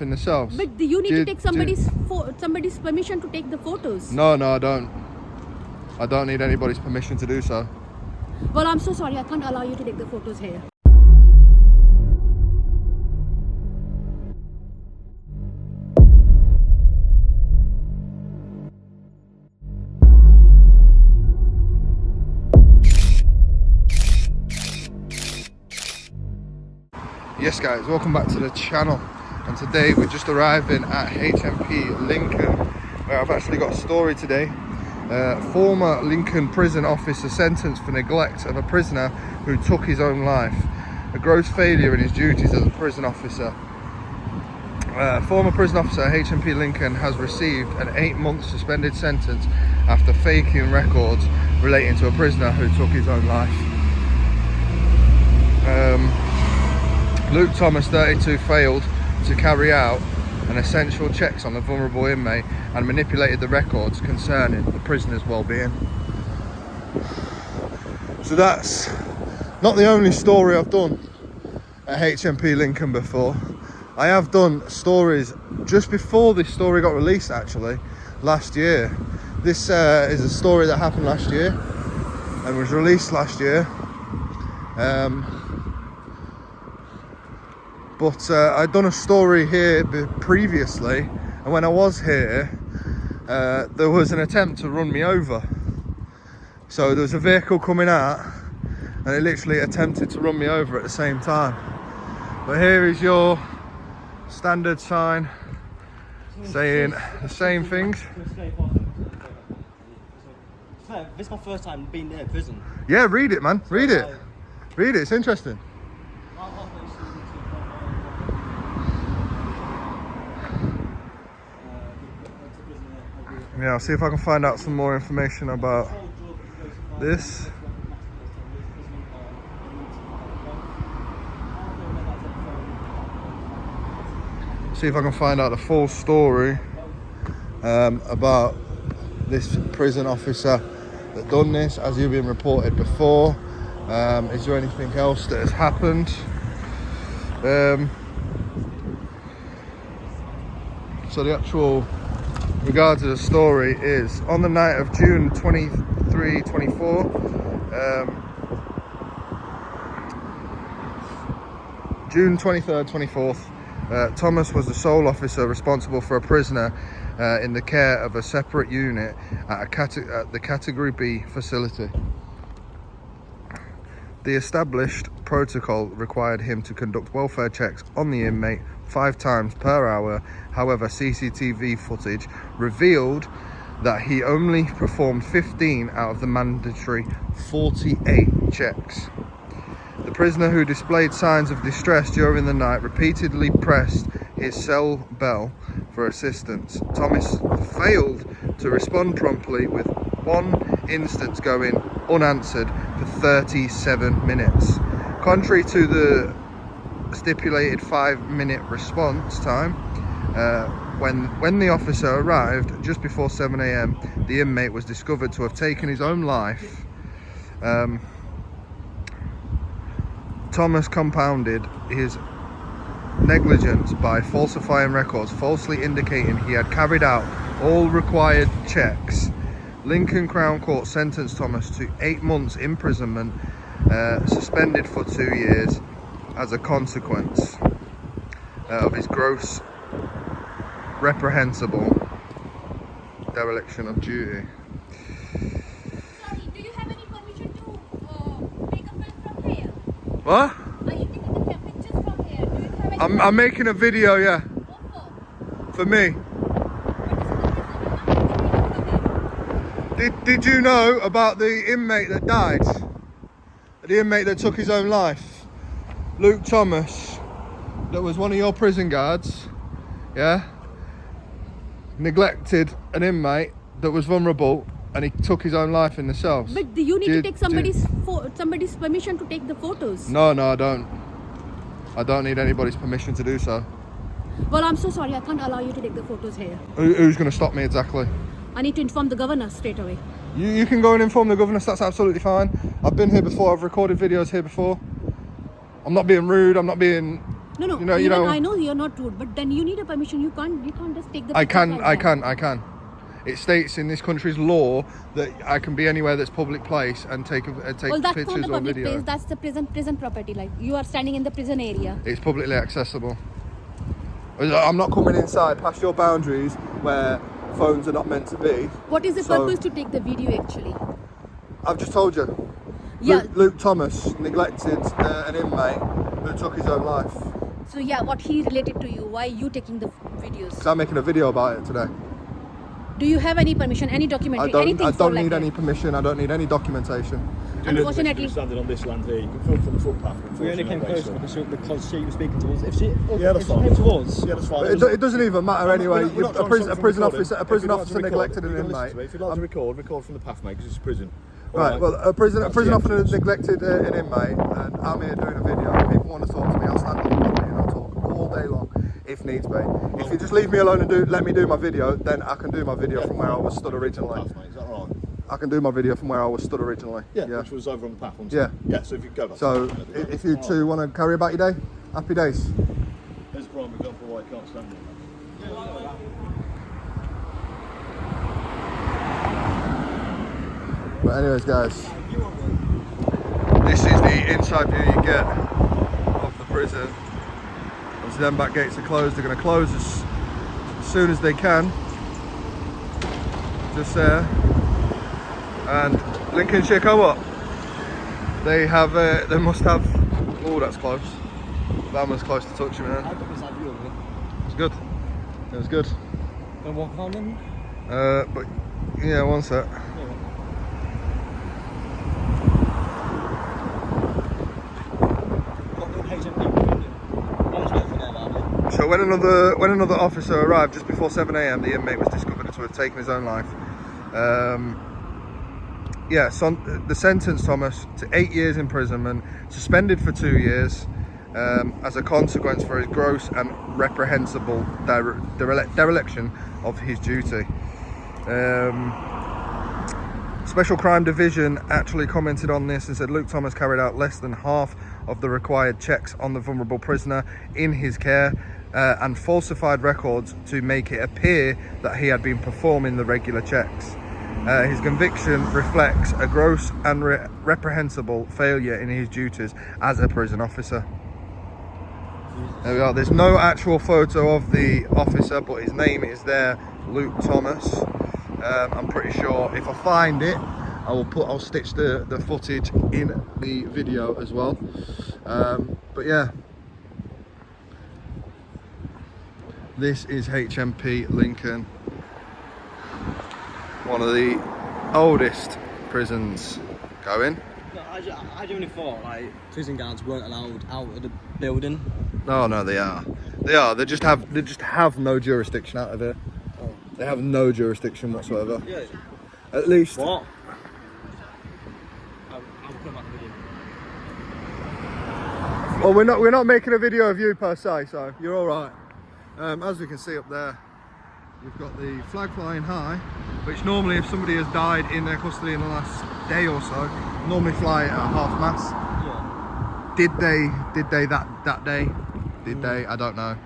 in the cells. But you need to take somebody's permission to take the photos. No, I don't. I don't need anybody's permission to do so. Well, I'm so sorry. I can't allow you to take the photos here. Yes guys, welcome back to the channel, and today we're just arriving at HMP Lincoln, where I've actually got a story today. Former Lincoln prison officer sentenced for neglect of a prisoner who took his own life. A gross failure in his duties as a prison officer. Former prison officer at HMP Lincoln has received an 8-month suspended sentence after faking records relating to a prisoner who took his own life. Luke Thomas, 32, failed to carry out an essential checks on the vulnerable inmate and manipulated the records concerning the prisoner's well-being. So that's not the only story I've done at HMP Lincoln before. I have done stories just before this story got released, actually, last year. This is a story that happened last year and was released last year. But I'd done a story here previously, and when I was here, there was an attempt to run me over. So there was a vehicle coming out, and it literally attempted to run me over at the same time. But here is your standard sign saying the same things. This is my first time being in prison. Yeah, read it, man. Read it. Read it. It's interesting. Yeah, I'll see if I can find out some more information about this. See if I can find out the full story about this prison officer that done this, as you've been reported before. Is there anything else that has happened? So the actual regards to the story is on the night of June 23, 24, June 23rd, 24th, Thomas was the sole officer responsible for a prisoner in the care of a separate unit at the Category B facility. The established protocol required him to conduct welfare checks on the inmate 5 times per hour. However, CCTV footage revealed that he only performed 15 out of the mandatory 48 checks. The prisoner, who displayed signs of distress during the night, repeatedly pressed his cell bell for assistance. Thomas failed to respond promptly, with one instance going unanswered for 37 minutes. Contrary to the stipulated 5-minute response time, when the officer arrived just before 7 AM, the inmate was discovered to have taken his own life. Thomas compounded his negligence by falsifying records, falsely indicating he had carried out all required checks. Lincoln Crown Court sentenced Thomas to 8 months imprisonment, suspended for 2 years as a consequence of his gross, reprehensible dereliction of duty. Sorry, do you have any permission to take a film from here? What? Are you taking the pictures from here? Do you have any I'm making a video, yeah, What for me. for? Did you know about the inmate that died? The inmate that took his own life? Luke Thomas, that was one of your prison guards, yeah? Neglected an inmate that was vulnerable, and he took his own life in the cells. But you need to take somebody's permission to take the photos. No, I don't. I don't need anybody's permission to do so. Well, I'm so sorry. I can't allow you to take the photos here. Who's going to stop me exactly? I need to inform the governor straight away. You can go and inform the governor, that's absolutely fine. I've been here before, I've recorded videos here before. I'm not being rude, I'm not being No, no. You know. I know you're not rude, but then you need a permission. You can't just take the. I pictures can. like I that. can. I can. It states in this country's law that I can be anywhere that's public place and take Well, that's not pictures the or public video. place. That's the prison property. Like you are standing in the prison area. It's publicly accessible. I'm not coming inside past your boundaries where phones are not meant to be. What is the So- purpose to take the video actually? I've just told you. Yeah. Luke Thomas neglected an inmate who took his own life. So yeah, what he related to you? Why you taking the videos? Because I'm making a video about it today. Do you have any permission, any documentary, anything? I for don't like need that? any permission. I don't need any documentation. Unfortunately, Standing on this land here, you can film from the footpath. We only came close because she was speaking to us. If she that's fine. came to us, Yeah, that's fine. It doesn't even matter anyway. We're not A trying to prison stop officer, recording. If you'd like to record, neglected if an you're gonna listen inmate. to me, if you'd like to record from the path, mate, because it's a prison. Right. Well, a prison That's the officer entrance. neglected an inmate, and I'm here doing a video. If people want to talk to me, I'll stand on the property and I'll talk all day long if needs be. If you just leave me alone and let me do my video, then I can do my video from where I was stood originally. Path, mate, is that right? I can do my video from where I was stood originally. Yeah, which was over on the path. Yeah. Yeah, so if you go back. So to the if you two want to carry about your day, happy days. There's a prime example why I can't stand it. But anyways, guys, this is the inside view you get of the prison. Once the back gates are closed, they're going to close as soon as they can. Just there. And Lincolnshire Co-op, they have, they must have, oh that's close. That was close to touching me then. I got this idea of it. It's good. It was good. Gonna walk around then? But yeah, one sec. So when another officer arrived just before 7 a.m, the inmate was discovered to have taken his own life. The sentence Thomas to 8 years imprisonment, suspended for 2 years as a consequence for his gross and reprehensible dereliction of his duty. Special Crime Division actually commented on this and said Luke Thomas carried out less than half of the required checks on the vulnerable prisoner in his care and falsified records to make it appear that he had been performing the regular checks. His conviction reflects a gross and reprehensible failure in his duties as a prison officer. There we are. There's no actual photo of the officer, but his name is there, Luke Thomas. I'm pretty sure if I find it, I'll stitch the footage in the video as well. But yeah, this is HMP Lincoln, one of the oldest prisons going. No, I genuinely thought like prison guards weren't allowed out of the building. Oh no, they are. They just have no jurisdiction out of it. Oh. They have no jurisdiction whatsoever. Yeah. At least. What? I'll put back the video. Well, we're not making a video of you per se, so you're all right. As we can see up there, we've got the flag flying high, which normally, if somebody has died in their custody in the last day or so, normally fly at half mast. Yeah. Did they that day? Did they? I don't know.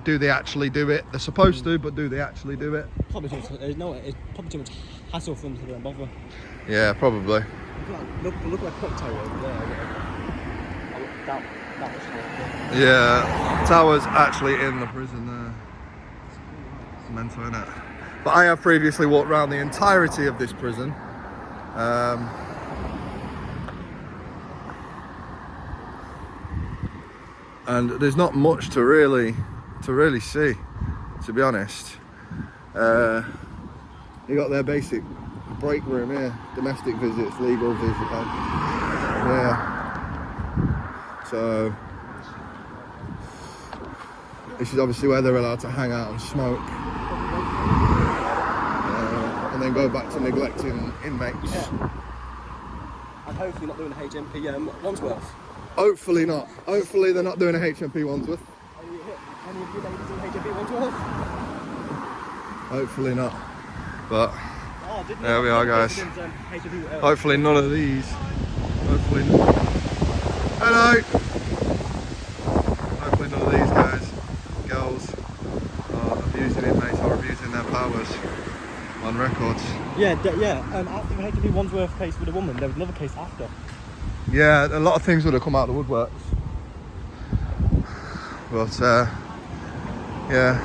Do they actually do it? They're supposed to, but do they actually do it? Probably too much. It's probably too much hassle for them to go and bother. Yeah, probably. Look like clock tower over there. That was horrible. Yeah, Tower's actually in the prison there. It's mental, isn't it? But I have previously walked around the entirety of this prison. And there's not much to really see, to be honest. You got their basic break room here, domestic visits, legal visits. Yeah. So this is obviously where they're allowed to hang out and smoke, and then go back to neglecting inmates. Yeah. And hopefully not doing a HMP Wandsworth. Hopefully not. Hopefully they're not doing a HMP Wandsworth. Any of you ladies doing HMP Wandsworth? Hopefully not. But Oh, didn't there we are, guys. HMP, Hopefully none of these. Hopefully not. Hello. Hopefully none abusing inmates or abusing their powers on records. Yeah, after the HMP Wandsworth case with a woman, there was another case after. Yeah, a lot of things would have come out of the woodworks. But yeah,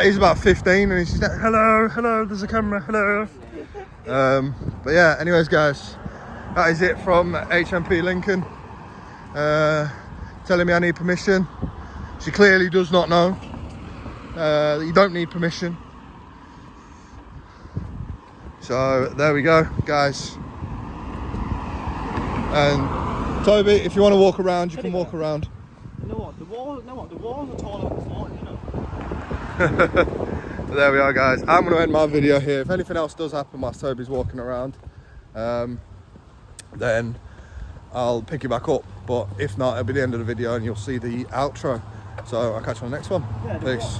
he's about 15 and he's just like, hello, there's a camera, hello. But yeah, anyways guys, that is it from HMP Lincoln. Telling me I need permission. She clearly does not know. You don't need permission. So there we go, guys. And Toby, if you want to walk around, you can walk around. You know what? The walls are taller than the floor, you know. There we are, guys. I'm going to end my video here. If anything else does happen whilst Toby's walking around, then I'll pick you back up. But if not, it'll be the end of the video and you'll see the outro. So I'll catch you on the next one. Yeah, Peace.